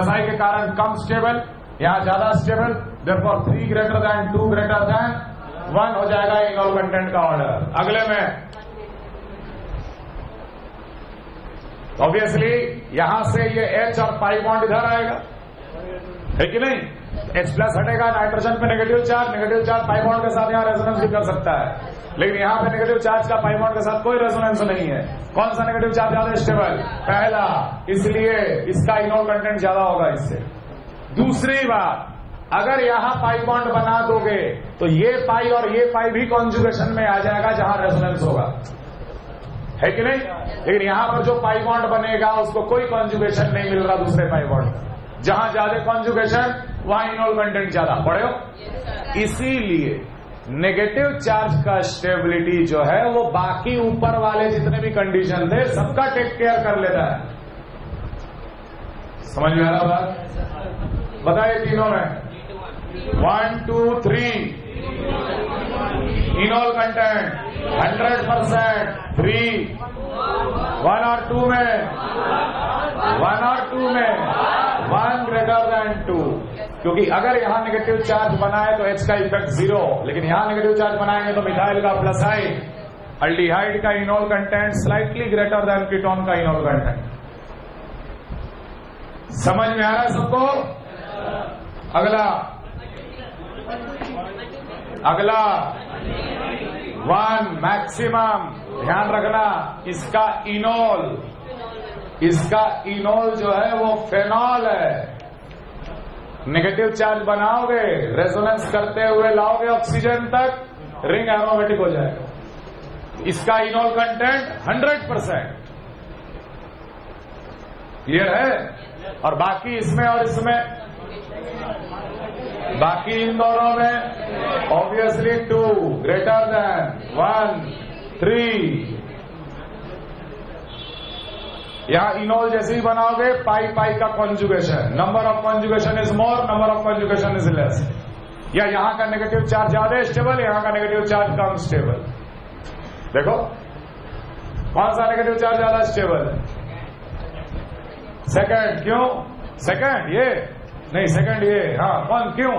+I के कारण कम स्टेबल, यहां ज्यादा stable. Therefore 3 greater than 2 greater than 1 हो जाएगा इनॉल कंटेंट का ऑर्डर। अगले में ऑब्वियसली यहां से ये H और पाई बॉन्ड इधर आएगा, है कि नहीं? H+ हटेगा, नाइट्रोजन पे नेगेटिव चार्ज पाई बॉन्ड के साथ यहां रेजोनेंस भी कर सकता है, लेकिन यहां पे नेगेटिव चार्ज का पाई बॉन्ड के साथ कोई रेजोनेंस नहीं है। कौन सा नेगेटिव चार्ज ज्यादा स्टेबल? पहला, इसलिए इसका इनॉल कंटेंट ज्यादा होगा इससे। दूसरी बात, अगर यहां पाई बॉन्ड बना दोगे तो ये पाई और ये पाई भी कॉन्जुगेशन में आ जाएगा जहां रेजोनेंस होगा, है कि नहीं? लेकिन यहां पर जो पाई बॉन्ड बनेगा उसको कोई कॉन्जुगेशन नहीं मिल रहा दूसरे पाई बॉन्ड। जहां ज्यादा कॉन्जुगेशन वहां इनॉल कंटेंट ज्यादा। पढ़े हो? इसीलिए नेगेटिव चार्ज का स्टेबिलिटी जो है वो बाकी ऊपर वाले जितने भी कंडीशन थे सबका टेक केयर कर लेता है। समझ में आ रहा बात? बताइए तीनों में 1, 2, 3 इनॉल कंटेंट 100%। 3 1 और 2 में 1 और 2 में 1 ग्रेटर देन 2, क्योंकि अगर यहां नेगेटिव चार्ज बना है तो H का इफेक्ट 0, लेकिन यहां नेगेटिव चार्ज बनाएंगे तो मिथाइल का +I, अल्डिहाइड का इनॉल content slightly greater than ketone का इनॉल कंटेंट। समझ में आ रहा है सबको? अगला 1 मैक्सिमम, ध्यान रखना इसका इनॉल जो है वो फेनॉल है। नेगेटिव चार्ज बनाओगे, रेजोनेंस करते हुए लाओगे ऑक्सीजन तक, रिंग एरोमेटिक हो जाएगा। इसका इनॉल कंटेंट 100%। क्लियर है? और बाकी इसमें और इसमें, बाकी इन दोनों में ऑब्वियसली 2 ग्रेटर देन 1, 3 यहां इनोल जैसे ही बनाओगे पाई पाई का conjugation, number of conjugation is more, number of conjugation is less. या यहां का नेगेटिव चार्ज ज्यादा स्टेबल, यहां का नेगेटिव चार्ज कम स्टेबल। देखो कौन सा नेगेटिव चार्ज ज्यादा स्टेबल है? सेकंड। क्यों सेकंड? ये नहीं, सेकंड ये। हाँ कौन? क्यों?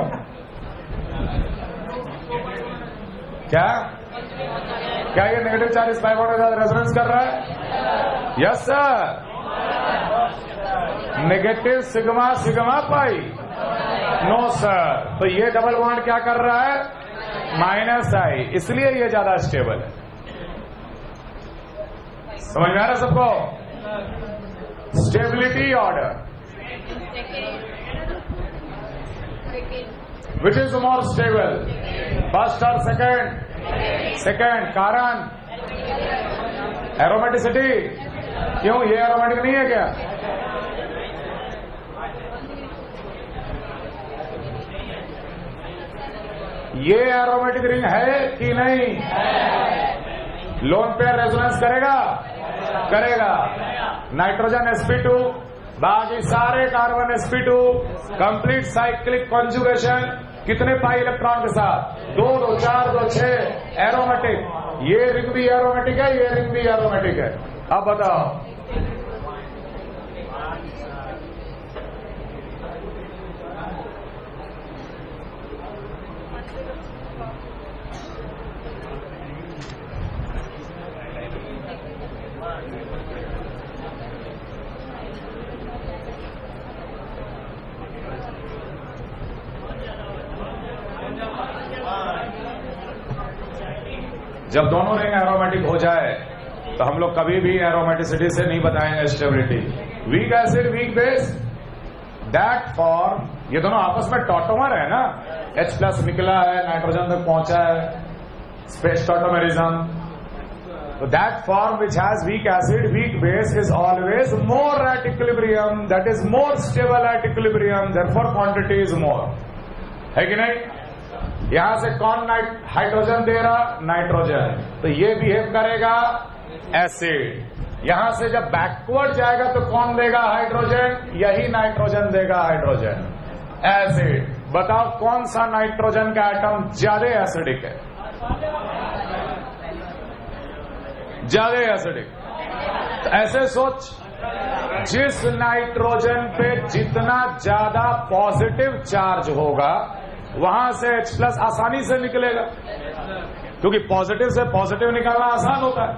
क्या क्या ये नेगेटिव चार्ज इस पाई बॉन्ड के साथ रेजोनेंस कर रहा है? Yes sir. Negative sigma sigma pi? No sir. तो ये डबल बॉन्ड क्या कर रहा है? माइनस आई, इसलिए ये ज्यादा स्टेबल है। समझ में आ रहा है सबको? Stability order, which is more stable, first और सेकंड? सेकंड। कारण एरोमेटिसिटी। क्यों? ये एरोमेटिक नहीं है क्या? ये एरोमेटिक रिंग है कि नहीं? लोन पेयर रेजोनेंस करेगा? करेगा। नाइट्रोजन sp2, बाकी सारे carbon sp2, complete cyclic conjugation, कितने पाई इलेक्ट्रॉन के साथ? 2 2 4 2 6, एरोमेटिक। ये रिंग भी एरोमेटिक है, ये रिंग भी एरोमेटिक है। अब बताओ जब दोनों रिंग एरोमेटिक हो जाए तो हम लोग कभी भी एरोमेटिसिटी से नहीं बताएंगे stability. Week acid weak base, that form, ये दोनों आपस में टॉटोमर है ना, H+ निकला है, नाइट्रोजन तक पहुंचा है, स्पेस टॉटोमेरिज्म। तो that form which has week acid weak base is always more at equilibrium, that is more stable at equilibrium, therefore quantity is more. है कि नहीं? यहां से कौन हाइड्रोजन दे रहा? नाइट्रोजन। तो ये बिहेव करेगा एसिड। यहां से जब बैकवर्ड जाएगा तो कौन देगा हाइड्रोजन? यही नाइट्रोजन देगा हाइड्रोजन। एसिड। बताओ कौन सा नाइट्रोजन का एटम ज्यादा एसिडिक है? ज्यादा एसिडिक। तो ऐसे सोच, जिस नाइट्रोजन पे जितना ज्यादा पॉजिटिव चार्ज होगा वहां से H+ आसानी से निकलेगा, क्योंकि पॉजिटिव से पॉजिटिव निकालना आसान होता है।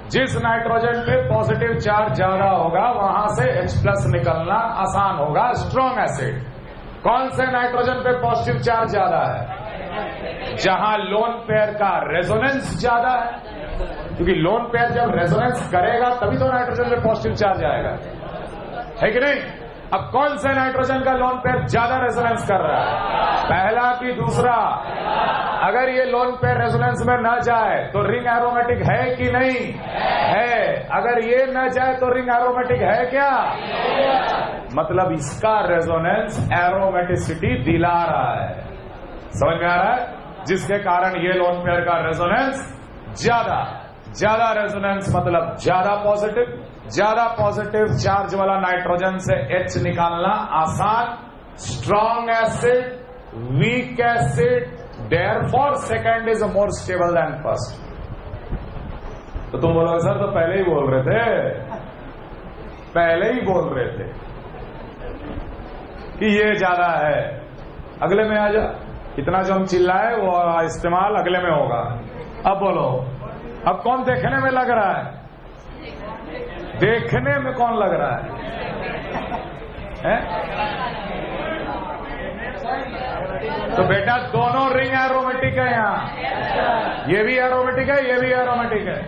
जिस नाइट्रोजन पे पॉजिटिव चार्ज ज्यादा होगा वहां से H+ निकलना आसान होगा। Strong acid. कौन से नाइट्रोजन पे पॉजिटिव चार्ज ज्यादा है? जहां लोन पेयर का रेजोनेंस ज्यादा है, क्योंकि लोन पेयर जब रेजोनेंस करेगा तभी तो नाइट्रोजन पे पॉजिटिव चार्ज आएगा, है कि नहीं? अब कौन से नाइट्रोजन का लोन पेयर ज्यादा रेजोनेंस कर रहा है? पहला कि दूसरा? अगर ये लोन पेयर रेजोनेंस में न जाए तो रिंग एरोमेटिक है कि नहीं? है। अगर ये न जाए तो रिंग एरोमेटिक है क्या? मतलब इसका रेजोनेंस एरोमेटिसिटी दिला रहा है। समझ में आ रहा है? जिसके कारण ये लोन पेयर का रेजोनेंस ज्यादा रेजोनेंस मतलब ज्यादा पॉजिटिव चार्ज वाला नाइट्रोजन से H निकालना आसान। Strong acid, weak acid, therefore second is more stable then first. तो तुम बोलोगे सर तो पहले ही बोल रहे थे कि ये ज्यादा है। अगले में आ जा, इतना जो हम चिल्लाए वो इस्तेमाल अगले में होगा। अब बोलो, अब कौन देखने में लग रहा है? देखने में कौन लग रहा है? तो बेटा दोनों रिंग एरोमेटिक है। यहां ये भी एरोमेटिक है, ये भी एरोमेटिक है।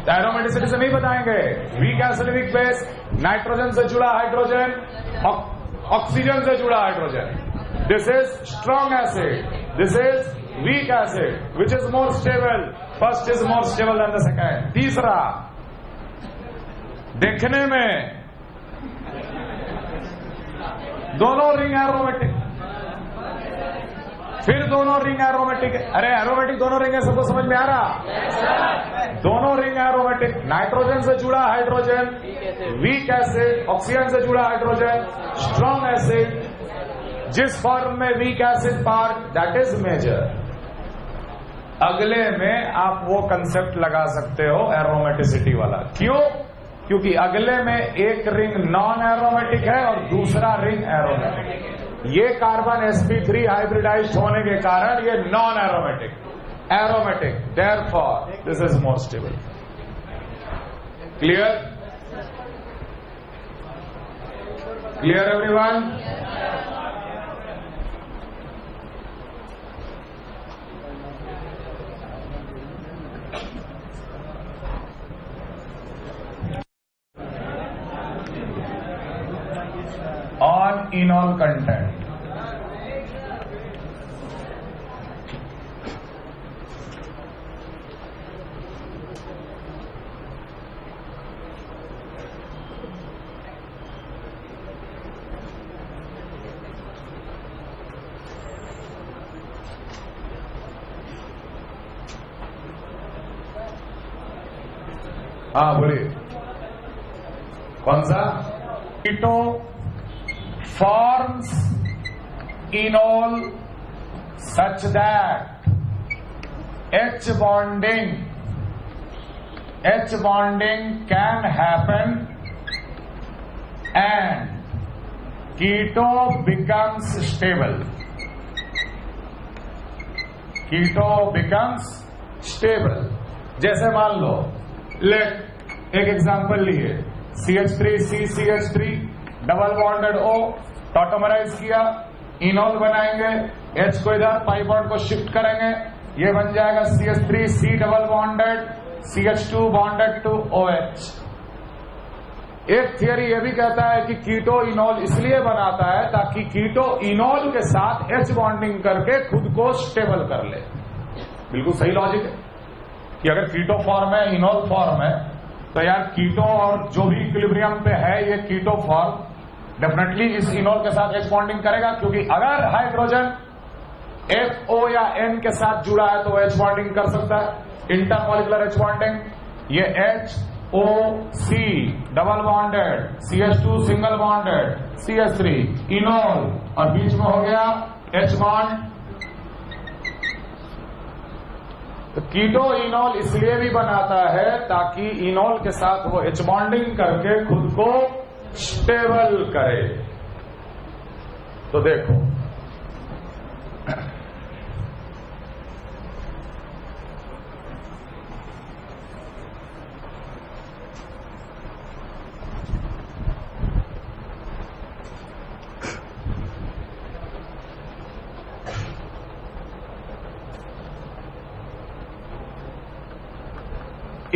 तो एरोमेटिसिटी से नहीं बताएंगे। Week acid weak base, nitrogen से जुड़ा हाइड्रोजन, ऑक्सीजन से जुड़ा hydrogen. This is strong acid, this is weak acid, which is more stable? First is more stable then the second. तीसरा, देखने में दोनों रिंग एरोमेटिक। फिर दोनों रिंग एरोमेटिक है। अरे एरोमेटिक दोनों रिंग है, सबको समझ में आ रहा? दोनों रिंग एरोमेटिक। नाइट्रोजन से जुड़ा हाइड्रोजन वीक एसिड, ऑक्सीजन से जुड़ा हाइड्रोजन स्ट्रॉन्ग एसिड। जिस फॉर्म में weak acid part that is major. अगले में आप वो कंसेप्ट लगा सकते हो एरोमेटिसिटी वाला। क्यों? क्योंकि अगले में एक रिंग नॉन एरोमेटिक है और दूसरा रिंग एरोमेटिक। ये कार्बन sp3 हाइब्रिडाइज्ड होने के कारण ये non aromatic, therefore this is more stable. Clear? Clear everyone? on enol content. हाँ बोलिए, कौन सा? कीटो forms enol such that H bonding can happen and keto becomes stable. Keto becomes stable. जैसे मान लो, एक एग्जांपल लिए, CH3CCH3 डबल बॉन्डेड O टॉटोमराइज किया, इनोल बनाएंगे, H को इधर पाई बॉन्ड को शिफ्ट करेंगे, ये बन जाएगा CH3C double bonded CH2 bonded to OH। एक थियरी ये भी कहता है कि कीटो इनोल इसलिए बनाता है ताकि कीटो इनोल के साथ H बॉन्डिंग करके खुद को स्टेबल कर ले। बिल्कुल सही लॉजिक है कि अगर कीटो फॉर्म है, इनोल फॉर्म है, तो यार कीटो और जो भी इक्विलिब्रियम पे है ये कीटो फॉर्म डेफिनेटली इस इनोल के साथ H बॉन्डिंग करेगा, क्योंकि अगर हाइड्रोजन FO या N के साथ जुड़ा है तो H बॉन्डिंग कर सकता है, इंटरमॉलिकुलर H बॉन्डिंग। ये HOC double bonded, CH2 single bonded, CH3 enol और बीच में हो गया H बॉन्ड। तो कीटो इनोल इसलिए भी बनाता है ताकि इनोल के साथ वो H बॉन्डिंग करके खुद को स्टेबल करे। तो देखो,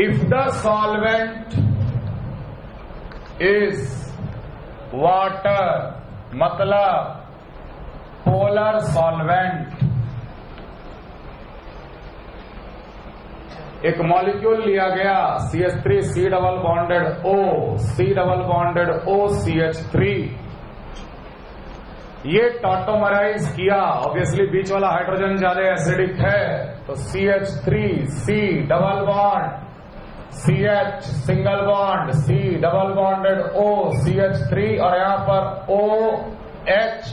if the solvent is water, मतलब polar solvent, एक मॉलिक्यूल लिया गया CH3C double bonded O, C double bonded O CH3, ये टॉटोमराइज किया, ऑब्वियसली बीच वाला हाइड्रोजन ज्यादा एसिडिक है, तो CH3C double bond CH single bond C double bonded O CH3 और यहां पर OH।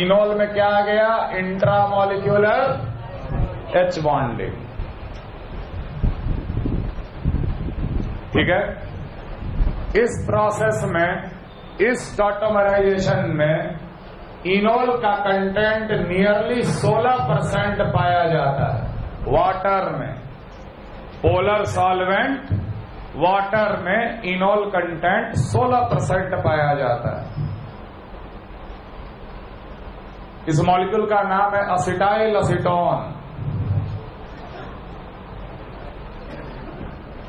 इनोल में क्या आ गया? Intramolecular H bonding. ठीक है, इस प्रोसेस में, इस टॉटोमराइजेशन में इनोल का कंटेंट नियरली 16% पाया जाता है वाटर में। पोलर सॉल्वेंट वाटर में इनोल कंटेंट 16% पाया जाता है। इस मॉलिक्यूल का नाम है असिटाइल एसीटोन।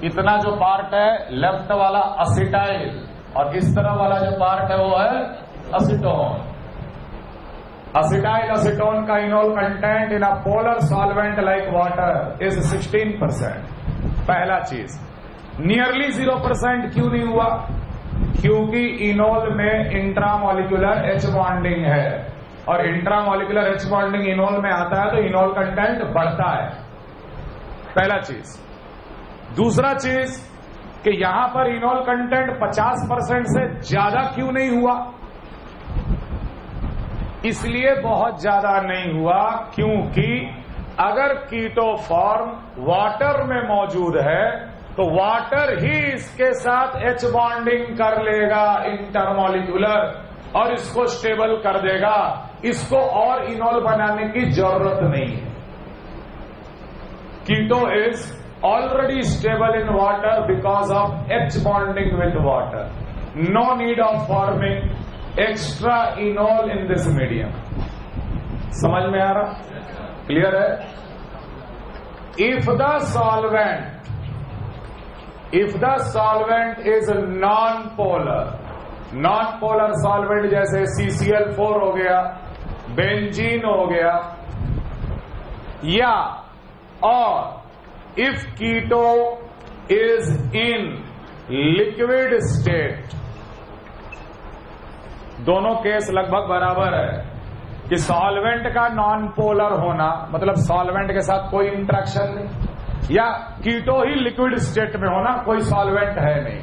इतना जो पार्ट है लेफ्ट वाला असिटाइल और इस तरह वाला जो पार्ट है वो है एसीटोन। असिटाइल एसीटोन का enol content in a polar solvent like water is 16%। पहला चीज, नियरली 0% क्यों नहीं हुआ? क्योंकि इनोल में इंट्रामॉलिक्यूलर H बॉन्डिंग है। और इंट्रामोलिकुलर H बॉन्डिंग इनोल में आता है तो इनोल कंटेंट बढ़ता है, पहला चीज। दूसरा चीज कि यहां पर इनोल कंटेंट 50% से ज्यादा क्यों नहीं हुआ? इसलिए बहुत ज्यादा नहीं हुआ क्योंकि अगर कीटो फॉर्म वाटर में मौजूद है तो वाटर ही इसके साथ H बॉन्डिंग कर लेगा इंटरमोलिकुलर और इसको स्टेबल कर देगा, इसको और इनोल बनाने की जरूरत नहीं है। Keto is already stable in water because of H bonding with water, no need of forming extra enol in this medium. समझ में आ रहा? क्लियर है? If the solvent is non polar, non polar solvent जैसे CCl4 हो गया, बेंजीन हो गया, या और if keto is in liquid state, दोनों केस लगभग बराबर है कि सॉल्वेंट का नॉन पोलर होना मतलब सॉल्वेंट के साथ कोई इंटरेक्शन नहीं, या कीटो ही लिक्विड स्टेट में होना, कोई सॉल्वेंट है नहीं।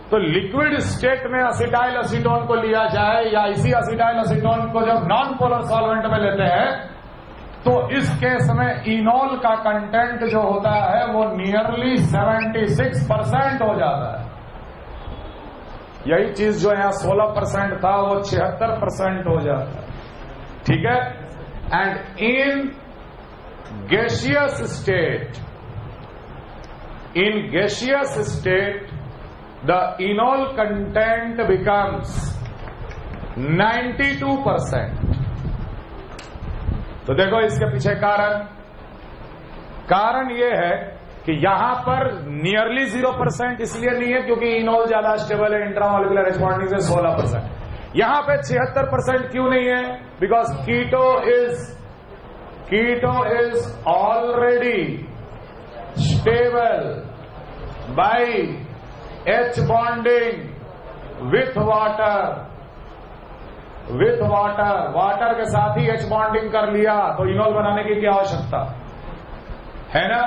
तो लिक्विड स्टेट में असिटाइल एसीटोन को लिया जाए या इसी असिटाइल एसीटोन को जब नॉन पोलर सॉल्वेंट में लेते हैं तो इस केस में इनोल का कंटेंट जो होता है वो नियरली 76% हो जाता है। यही चीज जो यहां 16% था वो 76% हो जाता है। ठीक है? And in gaseous state the enol content becomes 92%। तो देखो इसके पीछे कारण ये है कि यहां पर नियरली 0% इसलिए नहीं है क्योंकि इनोल ज्यादा स्टेबल है इंट्रामोलिकुलर H बॉन्डिंग से 16%। यहां पे 76% क्यों नहीं है? Because keto is already stable by H bonding with water के साथ ही H बॉन्डिंग कर लिया तो इनोल बनाने की क्या आवश्यकता है ना?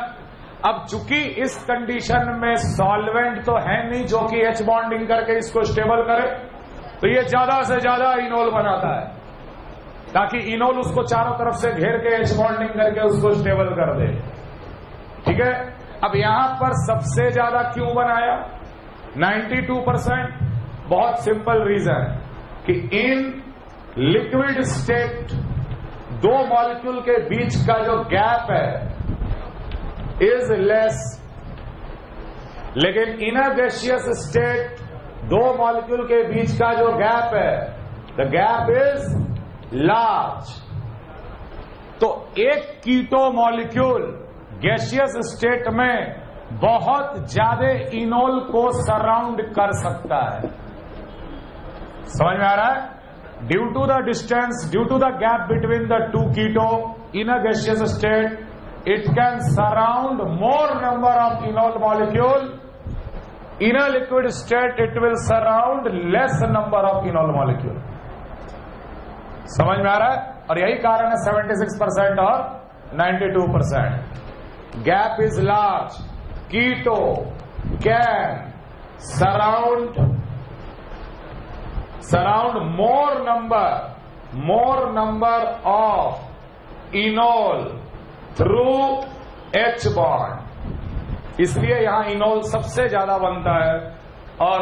अब चूंकि इस कंडीशन में सॉल्वेंट तो है नहीं जो कि H बॉन्डिंग करके इसको स्टेबल करे, तो ये ज्यादा से ज्यादा इनोल बनाता है ताकि इनोल उसको चारों तरफ से घेर के H बॉन्डिंग करके उसको स्टेबल कर दे। ठीक है? अब यहां पर सबसे ज्यादा क्यों बनाया 92%? बहुत सिंपल रीजन कि इन लिक्विड स्टेट दो मॉलिक्यूल के बीच का जो गैप है इज लेस, लेकिन इन अ गैसियस स्टेट दो मॉलिक्यूल के बीच का जो गैप है द गैप इज लार्ज। तो एक कीटो मॉलिक्यूल गैसियस स्टेट में बहुत ज्यादा इनोल को सराउंड कर सकता है। समझ में आ रहा है? Due to the distance, due to the gap between the two keto in a gaseous state, it can surround more number of enol molecule. In a liquid state it will surround less number of enol molecule. समझ में आ रहा है? और यही कारण है 76% और 92%। Gap is large, keto can surround more number of enol through H bond। इसलिए यहां इनोल सबसे ज्यादा बनता है और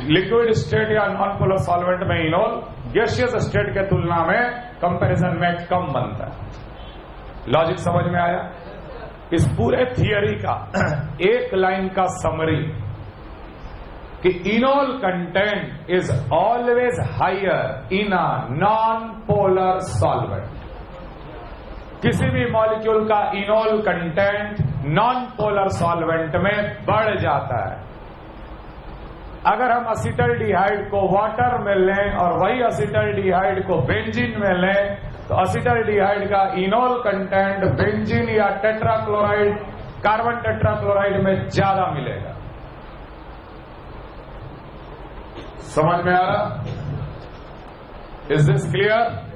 लिक्विड स्टेट या नॉन पोलर सॉल्वेंट में इनोल गैसियस स्टेट के तुलना में कंपैरिजन में कम बनता है। लॉजिक समझ में आया? इस पूरे थियरी का एक लाइन का समरी कि enol content is always higher in a non polar solvent. किसी भी मॉलिक्यूल का enol content non polar solvent में बढ़ जाता है। अगर हम असीटल्डिहाइड को वाटर में लें और वही असीटल्डिहाइड को बेंजीन में लें तो असीटल्डिहाइड का इनोल कंटेंट बेंजीन या टेट्राक्लोराइड, कार्बन टेट्राक्लोराइड में ज्यादा मिलेगा। समझ में आ रहा? Is this clear?